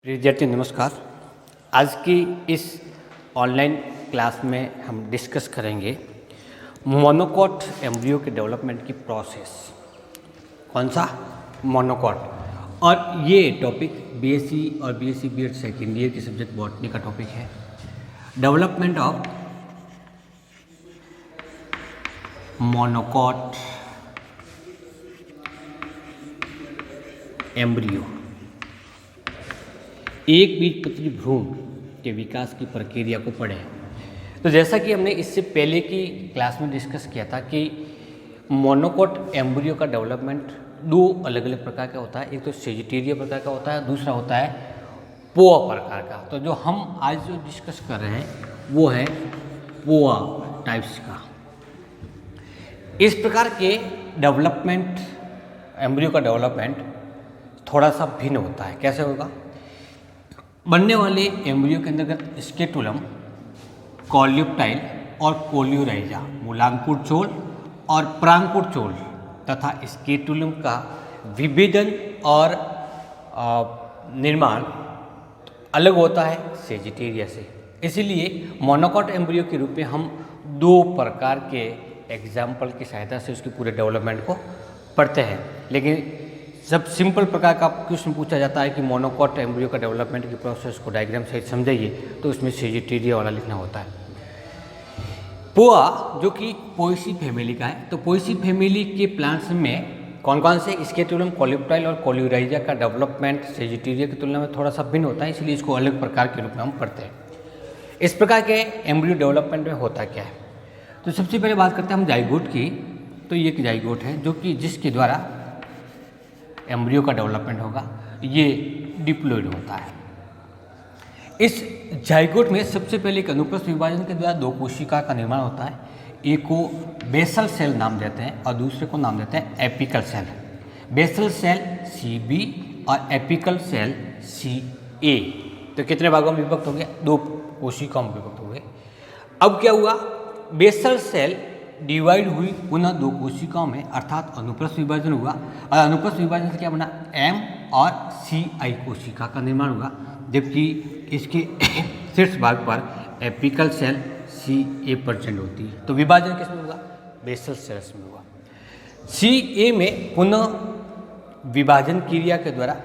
प्रिय विद्यार्थी नमस्कार। आज की इस ऑनलाइन क्लास में हम डिस्कस करेंगे मोनोकॉट एम्ब्रियो के डेवलपमेंट की प्रोसेस। कौन सा? मोनोकॉट। और ये टॉपिक बीएससी और बीएससी बीएड सेकेंड ईयर के सब्जेक्ट बॉटनी का टॉपिक है। डेवलपमेंट ऑफ मोनोकॉट एम्ब्रियो, एक बीजपत्री भ्रूण के विकास की प्रक्रिया को पढ़ें। तो जैसा कि हमने इससे पहले की क्लास में डिस्कस किया था कि मोनोकॉट एम्ब्रियो का डेवलपमेंट दो अलग अलग प्रकार का होता है। एक तो सेजिटेरिया प्रकार का होता है, दूसरा होता है पोआ प्रकार का। तो जो हम आज जो डिस्कस कर रहे हैं वो है पोआ टाइप्स का। इस प्रकार के डेवलपमेंट, एम्ब्रियो का डेवलपमेंट थोड़ा सा भिन्न होता है। कैसे होगा? बनने वाले एम्ब्रियो के अंतर्गत स्केटुलम, कॉल्यूप्टाइल और कोल्यूराइजा, मूलांकुर चोल और प्रांकुर चोल तथा स्केटुलम का विभेदन और निर्माण अलग होता है सेजिटेरिया से। इसीलिए मोनोकॉट एम्ब्रियो के रूप में हम दो प्रकार के एग्जाम्पल की सहायता से उसके पूरे डेवलपमेंट को पढ़ते हैं। लेकिन जब सिंपल प्रकार का क्वेश्चन पूछा जाता है कि मोनोकॉट एम्ब्रियो का डेवलपमेंट की प्रोसेस को डायग्राम सहित समझाइए, तो उसमें सेजिटेरिया वाला लिखना होता है। पोआ जो कि पोएसी फैमिली का है, तो पोएसी फैमिली के प्लांट्स में कौन कौन से स्केटुलम, कॉल्यूप्टाइल और कोल्यूराइजा का डेवलपमेंट सेजिटेरिया की तुलना में थोड़ा सा भिन्न होता है, इसलिए इसको अलग प्रकार के रूप में हम पढ़ते हैं। इस प्रकार के एम्ब्रियो डेवलपमेंट में होता क्या है? तो सबसे पहले बात करते हैं हम जाइगोट की। तो ये एक जाइगोट है जो कि जिसके द्वारा एम्ब्रियो का डेवलपमेंट होगा, ये डिप्लॉइड होता है। इस जाइगोट में सबसे पहले एक अनुप्रस्थ विभाजन के द्वारा दो कोशिका का निर्माण होता है। एक को बेसल सेल नाम देते हैं और दूसरे को नाम देते हैं apical cell. Basal cell CB और एपिकल सेल CA। तो कितने भागों में विभक्त हो गया? दो कोशिकाओं में विभक्त हो गए। अब क्या हुआ? बेसल सेल डिवाइड हुई पुनः दो कोशिकाओं में, अर्थात अनुप्रस्थ विभाजन हुआ। और अनुप्रस्थ विभाजन से क्या बना? M और CI कोशिका का निर्माण हुआ, जबकि इसके शीर्ष भाग पर एपिकल सेल CA प्रेजेंट होती है। तो विभाजन किसमें हुआ? बेसल सेल्स में हुआ। CA में पुनः विभाजन क्रिया के द्वारा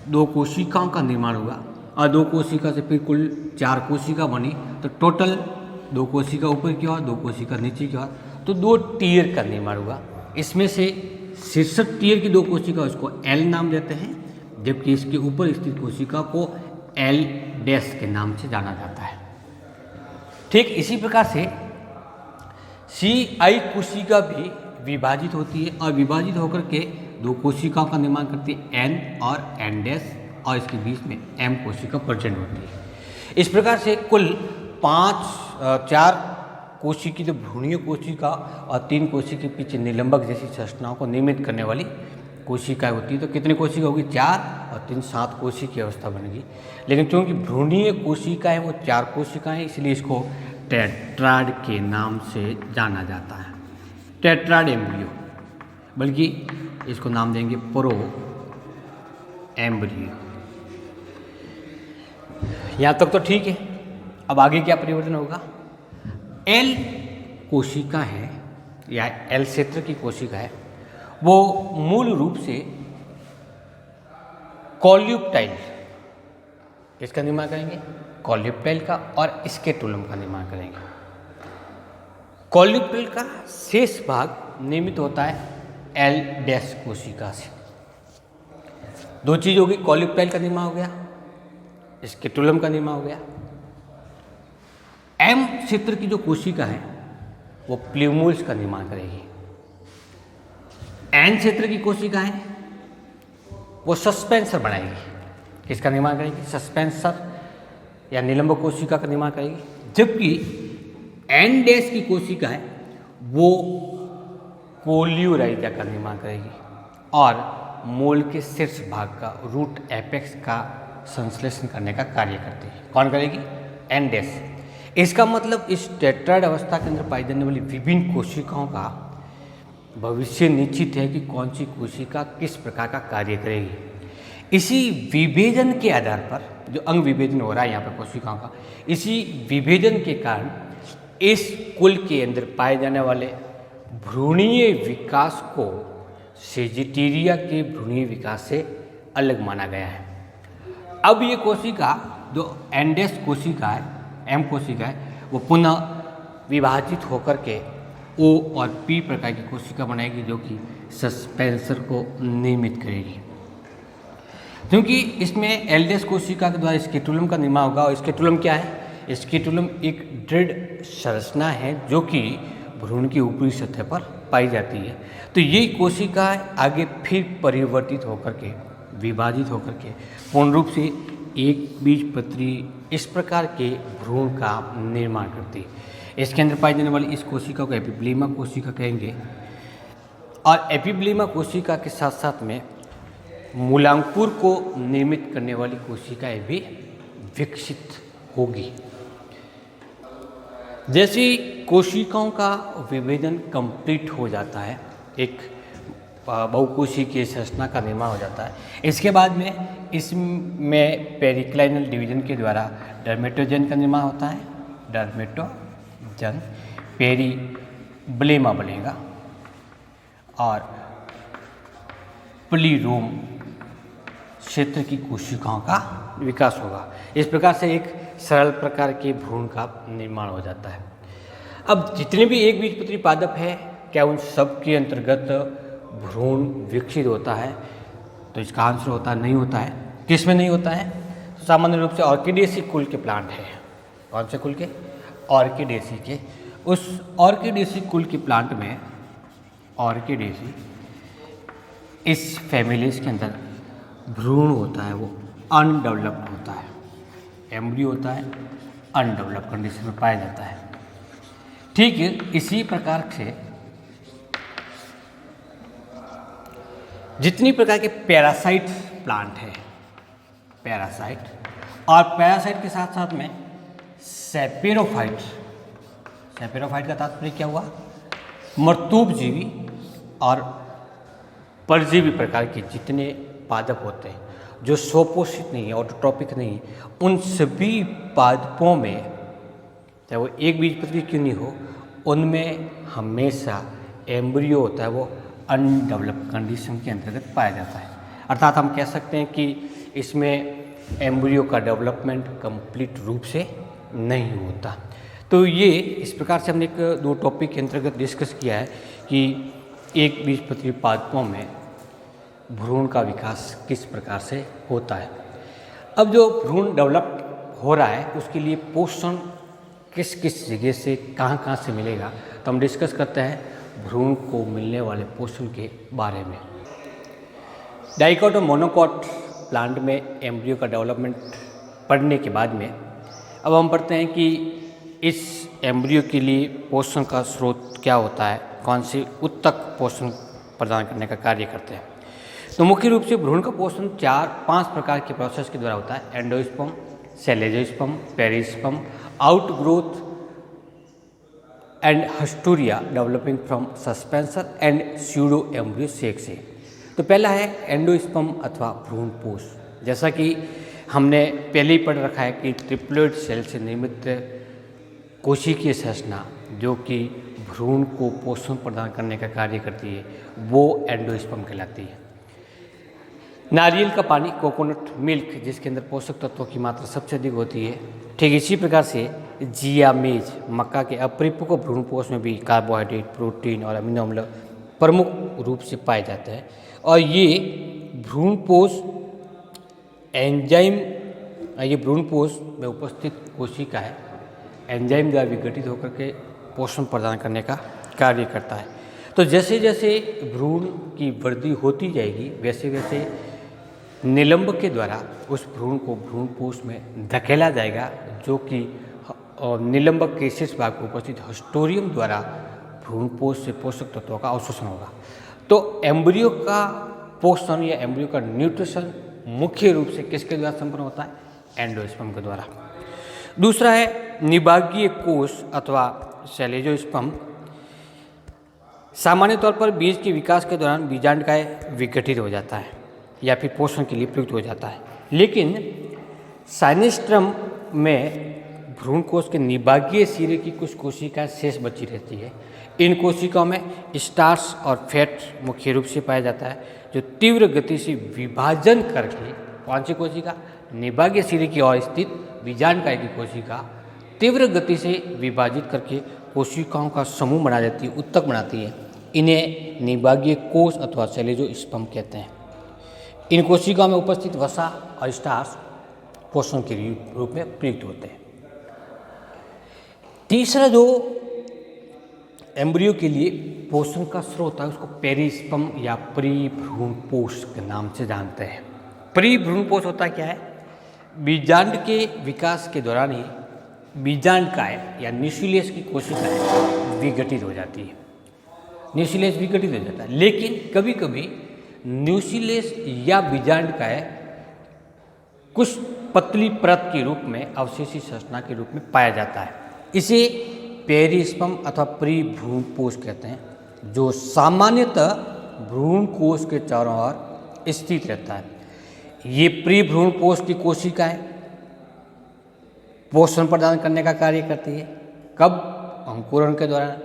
दो कोशिकाओं का निर्माण हुआ और दो कोशिका से फिर कुल 4 कोशिका बनी। तो टोटल दो कोशिका ऊपर की ओर, दो कोशिका नीचे की ओर, तो 2 टीयर का निर्माण हुआ। इसमें से शीर्षक टीयर की 2 कोशिका उसको L नाम देते हैं, जबकि इसके ऊपर स्थित कोशिका को L डैश के नाम से जाना जाता है। ठीक इसी प्रकार से CI कोशिका भी विभाजित होती है और विभाजित होकर के 2 कोशिकाओं का निर्माण करती है, N और N डैश, और इसके बीच में M कोशिका प्रेजेंट होती है। इस प्रकार से कुल 4 कोशिकी तो भ्रूणीय कोशिका और 3 कोशिका के पीछे निलंबक जैसी संरचनाओं को निर्मित करने वाली कोशिकाएं होती है। तो कितनी कोशिका होगी? 4 और 3 7 कोशिका की अवस्था बनेगी। लेकिन क्योंकि भ्रूणीय कोशिकाएं वो 4 कोशिकाएं, इसलिए इसको टेट्राड के नाम से जाना जाता है, टेट्राड एम्ब्रियो। बल्कि इसको नाम देंगे प्रो एम्ब्रियो। यहाँ तक तो ठीक है। अब आगे क्या परिवर्तन होगा? L कोशिका है या L क्षेत्र की कोशिका है, वो मूल रूप से कॉल्यूप्टाइल, किसका निर्माण करेंगे? कॉल्यूप्टाइल का और स्केटुलम का निर्माण करेंगे। कॉल्यूप्टाइल का शेष भाग निर्मित होता है L डैश कोशिका से। 2 चीज होगी, कॉल्यूप्टाइल का निर्माण हो गया, स्केटुलम का निर्माण हो गया। M क्षेत्र की जो कोशिका है वो प्ल्यूमुल्स का निर्माण करेगी। N क्षेत्र की कोशिका है वो सस्पेंसर बनाएगी। किसका निर्माण करेगी? सस्पेंसर या निलंबक कोशिका का निर्माण करेगी। जबकि N डैश की कोशिका है वो कोल्यूराइजा का निर्माण करेगी और मूल के शीर्ष भाग का, रूट एपेक्स का संश्लेषण करने का कार्य करती है। कौन करेगी? N dash. इसका मतलब इस टेट्राड अवस्था के अंदर पाई जाने वाली विभिन्न कोशिकाओं का भविष्य निश्चित है कि कौन सी कोशिका किस प्रकार का कार्य करेगी। इसी विभेदन के आधार पर, जो अंग विभेदन हो रहा है यहाँ पर कोशिकाओं का, इसी विभेदन के कारण इस कुल के अंदर पाए जाने वाले भ्रूणीय विकास को सेजिटेरिया के भ्रूणीय विकास से अलग माना गया है। अब ये कोशिका जो एंडेस कोशिका है, एम कोशिका है, वो पुनः विभाजित होकर के ओ और पी प्रकार की कोशिका बनाएगी, जो कि सस्पेंसर को निर्मित करेगी। क्योंकि इसमें एल्डेस कोशिका के द्वारा स्केटुलम का निर्माण होगा, और स्केटुलम क्या है? स्केटुलम एक दृढ़ संरचना है जो कि भ्रूण की ऊपरी सतह पर पाई जाती है। तो ये कोशिका आगे फिर परिवर्तित होकर के, विभाजित होकर के पूर्ण रूप से एक बीजपत्री इस प्रकार के भ्रूण का निर्माण करती है। इसके अंदर पाई जाने वाली इस कोशिका को एपिब्लेमा कोशिका कहेंगे, और एपिब्लेमा कोशिका के साथ साथ में मूलांकुर को निर्मित करने वाली कोशिकाएं भी विकसित होगी। जैसे कोशिकाओं का विभेदन कंप्लीट हो जाता है, एक बहुकोशिकीय संरचना का निर्माण हो जाता है, इसके बाद में इसमें पेरिक्लाइनल डिवीजन के द्वारा डर्मेटोजन का निर्माण होता है। डर्मेटोजन पेरिब्लेमा बनेगा और प्लीरोम क्षेत्र की कोशिकाओं का विकास होगा। इस प्रकार से एक सरल प्रकार के भ्रूण का निर्माण हो जाता है। अब जितने भी एक बीजपत्री पादप है, क्या उन सब के अंतर्गत भ्रूण विकसित होता है? तो इसका आंसर होता है नहीं होता है। किस में नहीं होता है? तो सामान्य रूप से ऑर्किडेसी कुल के प्लांट है। कौन से कुल के? ऑर्किडेसी के। उस ऑर्किडेसी कुल के प्लांट में, ऑर्किडेसी इस फैमिलीज के अंदर भ्रूण होता है वो अनडेवलप्ड होता है, एम्ब्रियो होता है, अनडेवलप्ड कंडीशन में पाया जाता है। ठीक है, इसी प्रकार से जितनी प्रकार के पैरासाइट प्लांट है, पैरासाइट, और पैरासाइट के साथ साथ में सेपेरोफाइट, सेपेरोफाइट का तात्पर्य क्या हुआ? मर्तूब जीवी और परजीवी प्रकार के जितने पादप होते हैं जो स्वपोषित नहीं है, ऑटोट्रॉपिक नहीं है, उन सभी पादपों में, चाहे वो एक बीजपत्री क्यों नहीं हो, उनमें हमेशा एम्ब्रियो होता है वो अनडेवलप्ड कंडीशन के अंतर्गत पाया जाता है। अर्थात हम कह सकते हैं कि इसमें एम्ब्रियो का डेवलपमेंट कंप्लीट रूप से नहीं होता। तो ये इस प्रकार से हमने एक दो टॉपिक के अंतर्गत डिस्कस किया है कि एक बीजपत्री पादपों में भ्रूण का विकास किस प्रकार से होता है। अब जो भ्रूण डेवलप हो रहा है उसके लिए पोषण किस किस जगह से, कहाँ से मिलेगा, तो हम डिस्कस करते हैं भ्रूण को मिलने वाले पोषण के बारे में। डाइकोट और मोनोकोट प्लांट में एम्ब्रियो का डेवलपमेंट पढ़ने के बाद में अब हम पढ़ते हैं कि इस एम्ब्रियो के लिए पोषण का स्रोत क्या होता है, कौन से उत्तक पोषण प्रदान करने का कार्य करते हैं। तो मुख्य रूप से भ्रूण का पोषण 4-5 प्रकार के प्रोसेस के द्वारा होता है। एंडोस्पर्म, सेलेजोस्पर्म, perisperm, outgrowth and haustoria developing from suspensor and pseudo embryo sac से। तो पहला है एंडोस्पर्म अथवा भ्रूणपोष। जैसा कि हमने पहले ही पढ़ रखा है कि ट्रिप्लोइड सेल से निर्मित कोशिकीय संरचना जो कि भ्रूण को पोषण प्रदान करने का कार्य करती है वो एंडोस्पर्म कहलाती है। नारियल का पानी, कोकोनट मिल्क, जिसके अंदर पोषक तत्वों की मात्रा सबसे अधिक होती है, ठीक इसी प्रकार से जिया मेज, मक्का के अपरिपक्व भ्रूणपोष में भी कार्बोहाइड्रेट, प्रोटीन और अमीनो अम्ल प्रमुख रूप से पाए जाते हैं। और ये भ्रूणपोष एंजाइम, ये भ्रूणपोष में उपस्थित कोशिका है, एंजाइम द्वारा विघटित होकर के पोषण प्रदान करने का कार्य करता है। तो जैसे जैसे भ्रूण की वृद्धि होती जाएगी वैसे वैसे निलंब के द्वारा उस भ्रूण को भ्रूणपोष में धकेला जाएगा, जो कि निलंबक के शीर्ष भाग पर उपस्थित हस्टोरियम द्वारा भ्रूणपोष से पोषक तत्वों का अवशोषण होगा। तो एम्ब्रियो का पोषण या एम्ब्रियो का न्यूट्रिशन मुख्य रूप से किसके द्वारा संपन्न होता है? एंडोस्पर्म के द्वारा। दूसरा है निभागीय कोष अथवा सेलेजोस्पर्म। सामान्य तौर पर बीज के विकास के दौरान बीजांड का विघटित हो जाता है। या फिर पोषण के लिए प्रयुक्त हो जाता है। लेकिन साइनेस्ट्रम में भ्रूण कोश के निभागीय सिरे की कुछ कोशिकाएं शेष बची रहती है। इन कोशिकाओं में स्टार्च और फैट मुख्य रूप से पाया जाता है, जो तीव्र गति से विभाजन करके कौन सी कोशिका, निभागीय सिरे की ओर स्थित बीजांडकाय की कोशिका तीव्र गति से विभाजित करके कोशिकाओं का समूह बना देती है, उत्तक बनाती है। इन्हें निभागीय कोश अथवा सेलेजोस्पर्म कहते हैं। इन कोशिकाओं में उपस्थित वसा और स्टार्च पोषण के रूप में प्रयुक्त होते हैं। तीसरा जो एम्ब्रियो के लिए पोषण का स्रोत है उसको पेरिस्पर्म या परिभ्रूणपोष के नाम से जानते हैं। परिभ्रूणपोष होता क्या है? बीजांड के विकास के दौरान ही बीजांडकाय या न्यूक्लियस की कोशिकाएं विघटित हो जाती है, न्यूक्लियस विघटित हो जाता है। लेकिन कभी कभी न्यूक्लियस या बीजांडकाय कुछ पतली परत के रूप में अवशेषी संरचना के रूप में पाया जाता है। इसे पेरिस्पर्म अथवा परिभ्रूणपोष कहते हैं, जो सामान्यतः भ्रूण कोश के चारों ओर स्थित रहता है। ये परिभ्रूणपोष की कोशिकाएं पोषण प्रदान करने का कार्य करती है। कब? अंकुरण के दौरान।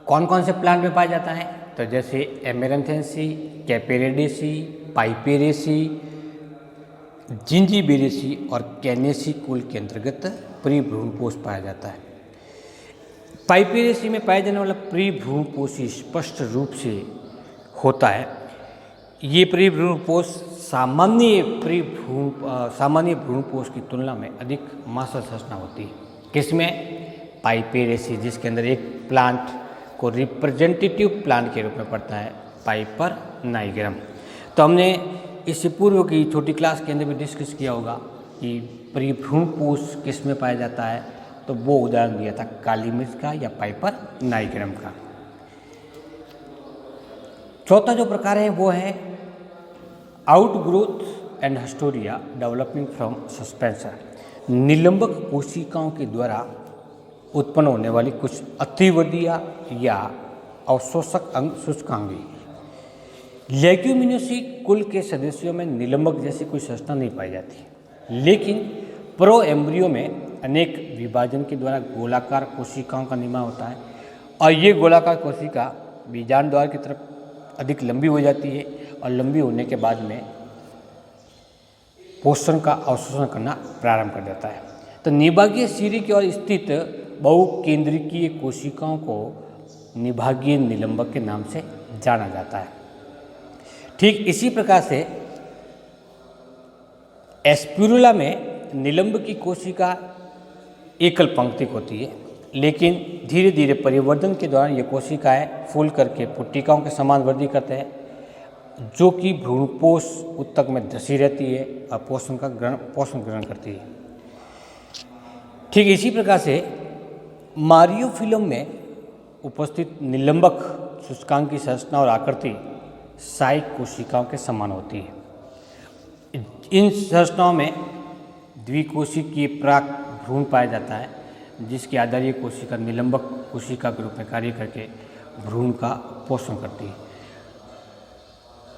कौन कौन से प्लांट में पाया जाता है? तो जैसे एमेरैंथेसी, कैपेरेडेसी, पाइपेरेसी, जिंजीबेरेसी और कैनेसी कुल के अंतर्गत परिभ्रूणपोष पाया जाता है। पाइपेरेसी में पाया जाने वाला परिभ्रूणपोष स्पष्ट रूप से होता है। ये परिभ्रूणपोष सामान्य भ्रूणपोष की तुलना में अधिक मांसल संरचना होती है। किसमें? पाइपेरेसी, जिसके अंदर एक प्लांट को रिप्रेजेंटेटिव प्लांट के रूप में पढ़ता है, पाइपर नाइग्रम। तो हमने इससे पूर्व की छोटी क्लास के अंदर भी डिस्कस किया होगा कि परिभ्रूणपोष किस में पाया जाता है, तो वो उदाहरण दिया था काली मिर्च का या पाइपर नाइग्रम का। चौथा जो प्रकार है वो है outgrowth and haustoria developing from suspensor. निलंबक कोशिकाओं के द्वारा उत्पन्न होने वाली कुछ अतिवर्धिया या अवशोषक अंग सूचकांगी। लेग्यूमिनोसी कुल के सदस्यों में निलंबक जैसी कोई संरचना नहीं पाई जाती, लेकिन प्रो एम्ब्रियो में अनेक विभाजन के द्वारा गोलाकार कोशिकाओं का निर्माण होता है और ये गोलाकार कोशिका बीजांड द्वार की तरफ अधिक लंबी हो जाती है और लंबी होने के बाद में पोषण का अवशोषण करना प्रारंभ कर देता है। तो निभागीय सिरे की ओर स्थित बहुकेंद्रिकीय कोशिकाओं को निभागीय निलंबक के नाम से जाना जाता है। ठीक इसी प्रकार से एस्पिरुला में निलंब की कोशिका एकल पंक्तिक होती है, लेकिन धीरे धीरे परिवर्तन के दौरान ये कोशिकाएं फूल करके पुट्टिकाओं के समान वृद्धि करते हैं, जो कि भ्रूणपोष उत्तक में धसी रहती है और पोषण ग्रहण करती है। ठीक इसी प्रकार से मारियोफिलम में उपस्थित निलंबक सूचकांक की संरचना और आकृति साइक कोशिकाओं के समान होती है। इन संरचनाओं में द्विकोशिकीय प्राक भ्रूण पाया जाता है, जिसके आधार ये कोशिका निलंबक कोशिका के रूप में कार्य करके भ्रूण का पोषण करती है।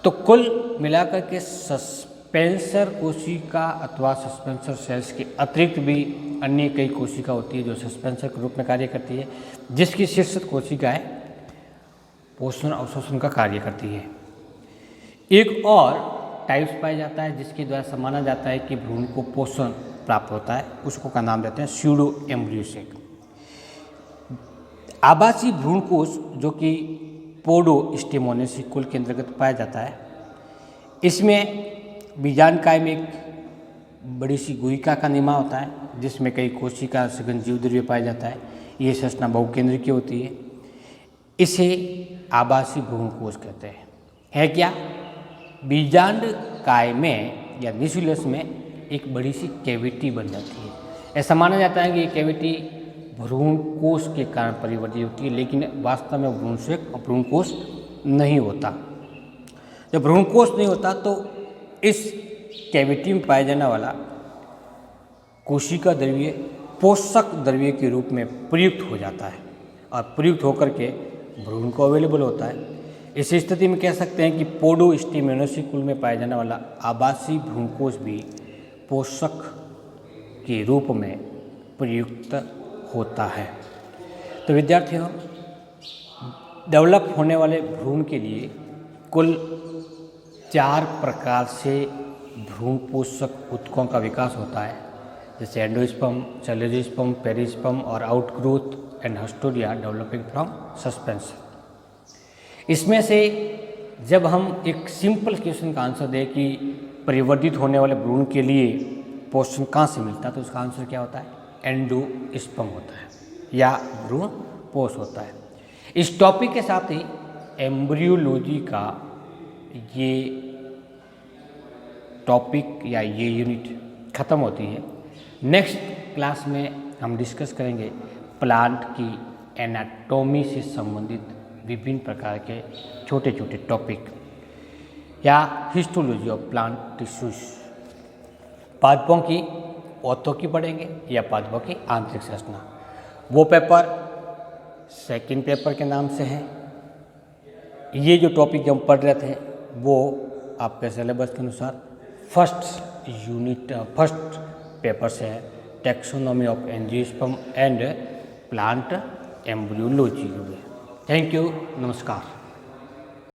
तो कुल मिलाकर के सस्पेंसर कोशिका अथवा सस्पेंसर सेल्स के अतिरिक्त भी अन्य कई कोशिका होती है जो सस्पेंसर के रूप में कार्य करती है, जिसकी शीर्षक कोशिकाएं पोषण अवशोषण का कार्य करती है। एक और टाइप्स पाया जाता है जिसके द्वारा माना जाता है कि भ्रूण को पोषण प्राप्त होता है, उसको का नाम देते हैं स्यूडो एम्ब्रियोसेक। आभासी भ्रूण कोश जो कि पोडोस्टेमोनेसी कुल के अंतर्गत पाया जाता है, इसमें बीजांडकाय में एक बड़ी सी गुहिका का निर्माण होता है जिसमें कई कोशिका सघन जीव द्रव्य पाया जाता है। ये संरचना बहुकेंद्रिकीय होती है। इसे आभासी भ्रूण कोश कहते हैं। है क्या? बीजांडकाय में या न्यूक्लियस में एक बड़ी सी कैविटी बन जाती है। ऐसा माना जाता है कि ये कैविटी भ्रूण कोश के कारण परिवर्तित होती है, लेकिन वास्तव में भ्रूण कोश नहीं होता। जब भ्रूण कोश नहीं होता तो इस कैविटी में पाया जाने वाला कोशिका द्रव्य पोषक द्रव्य के रूप में प्रयुक्त हो जाता है और प्रयुक्त होकर के भ्रूण को अवेलेबल होता है। इस स्थिति में कह सकते हैं कि पोडोस्टेमेनोसी कुल में पाया जाने वाला आवासीय भ्रूणकोश भी पोषक के रूप में प्रयुक्त होता है। तो विद्यार्थियों, डेवलप होने वाले भ्रूण के लिए कुल 4 प्रकार से भ्रूण पोषक ऊतकों का विकास होता है, जैसे एंडोस्पर्म, सेलुलोस्पर्म, पेरिस्पर्म और outgrowth and haustoria developing from suspension. इसमें से जब हम एक सिंपल क्वेश्चन का आंसर दें कि परिवर्धित होने वाले भ्रूण के लिए पोषण कहाँ से मिलता है, तो उसका आंसर क्या होता है? एंडोस्पर्म होता है या भ्रूण पोष होता है। इस टॉपिक के साथ ही एम्ब्रियोलॉजी का ये टॉपिक या ये यूनिट ख़त्म होती है। नेक्स्ट क्लास में हम डिस्कस करेंगे प्लांट की एनाटॉमी से संबंधित विभिन्न प्रकार के छोटे छोटे टॉपिक या हिस्टोलॉजी ऑफ प्लांट टिश्यूज। पादपों की ऑर्थो की पढ़ेंगे या पादपों की आंतरिक संरचना। वो पेपर सेकंड पेपर के नाम से है। ये जो टॉपिक हम पढ़ रहे थे वो आपके सिलेबस के अनुसार फर्स्ट पेपर से है, taxonomy of angiosperm and plant embryology. Thank you, नमस्कार।